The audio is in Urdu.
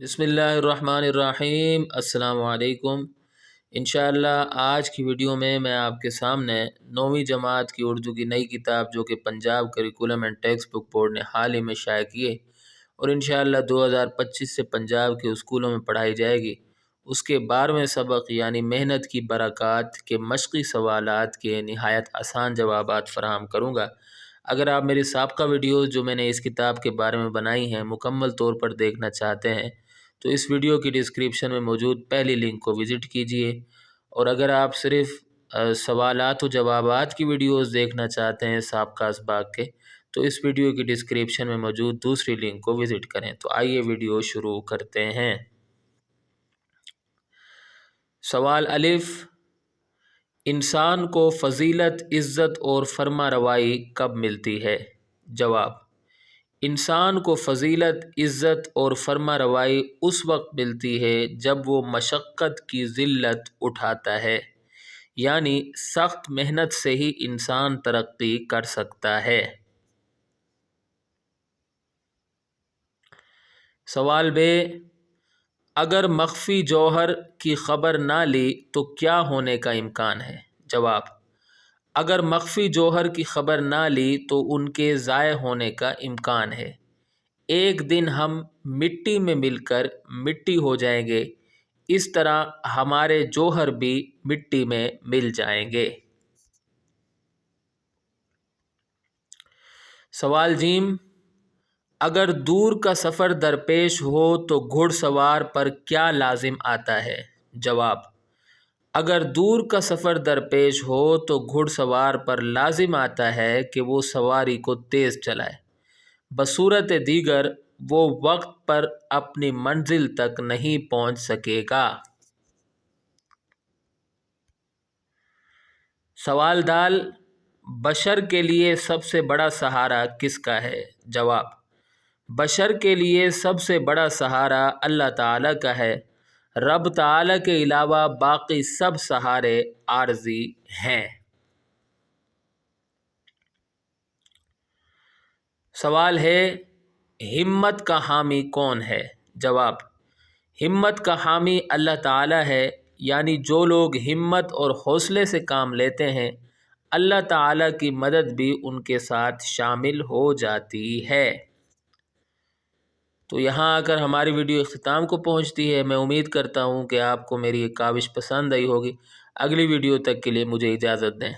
بسم اللہ الرحمن الرحیم۔ السلام علیکم۔ انشاءاللہ آج کی ویڈیو میں آپ کے سامنے 9ویں جماعت کی اردو کی نئی کتاب جو کہ Punjab curriculum and text book board نے حال ہی میں شائع کی ہے اور انشاءاللہ 2025 سے پنجاب کے اسکولوں میں پڑھائی جائے گی، اس کے 12ویں سبق یعنی محنت کی برکات کے مشقی سوالات کے نہایت آسان جوابات فراہم کروں گا۔ اگر آپ میری سابقہ ویڈیوز جو میں نے اس کتاب کے بارے میں بنائی ہیں مکمل طور پر دیکھنا چاہتے ہیں تو اس ویڈیو کی ڈسکرپشن میں موجود پہلی لنک کو وزٹ کیجئے، اور اگر آپ صرف سوالات و جوابات کی ویڈیوز دیکھنا چاہتے ہیں سابقہ اسباق کے تو اس ویڈیو کی ڈسکرپشن میں موجود دوسری لنک کو وزٹ کریں۔ تو آئیے ویڈیو شروع کرتے ہیں۔ سوال الف، انسان کو فضیلت، عزت اور فرما روائی کب ملتی ہے؟ جواب، انسان کو فضیلت، عزت اور فرما روائی اس وقت ملتی ہے جب وہ مشقت کی ذلت اٹھاتا ہے، یعنی سخت محنت سے ہی انسان ترقی کر سکتا ہے۔ سوال بے، اگر مخفی جوہر کی خبر نہ لی تو کیا ہونے کا امکان ہے؟ جواب، اگر مخفی جوہر کی خبر نہ لی تو ان کے ضائع ہونے کا امکان ہے۔ ایک دن ہم مٹی میں مل کر مٹی ہو جائیں گے، اس طرح ہمارے جوہر بھی مٹی میں مل جائیں گے۔ سوال جیم، اگر دور کا سفر درپیش ہو تو گھڑ سوار پر کیا لازم آتا ہے؟ جواب، اگر دور کا سفر درپیش ہو تو گھڑ سوار پر لازم آتا ہے کہ وہ سواری کو تیز چلائے، بصورت دیگر وہ وقت پر اپنی منزل تک نہیں پہنچ سکے گا۔ سوال دال، بشر کے لیے سب سے بڑا سہارا کس کا ہے؟ جواب، بشر کے لیے سب سے بڑا سہارا اللہ تعالیٰ کا ہے۔ رب تعالیٰ کے علاوہ باقی سب سہارے عارضی ہیں۔ سوال ہے، ہمت کا حامی کون ہے؟ جواب، ہمت کا حامی اللہ تعالیٰ ہے، یعنی جو لوگ ہمت اور حوصلے سے کام لیتے ہیں اللہ تعالیٰ کی مدد بھی ان کے ساتھ شامل ہو جاتی ہے۔ تو یہاں آ کر ہماری ویڈیو اختتام کو پہنچتی ہے۔ میں امید کرتا ہوں کہ آپ کو میری یہ کاوش پسند آئی ہوگی۔ اگلی ویڈیو تک کے لیے مجھے اجازت دیں۔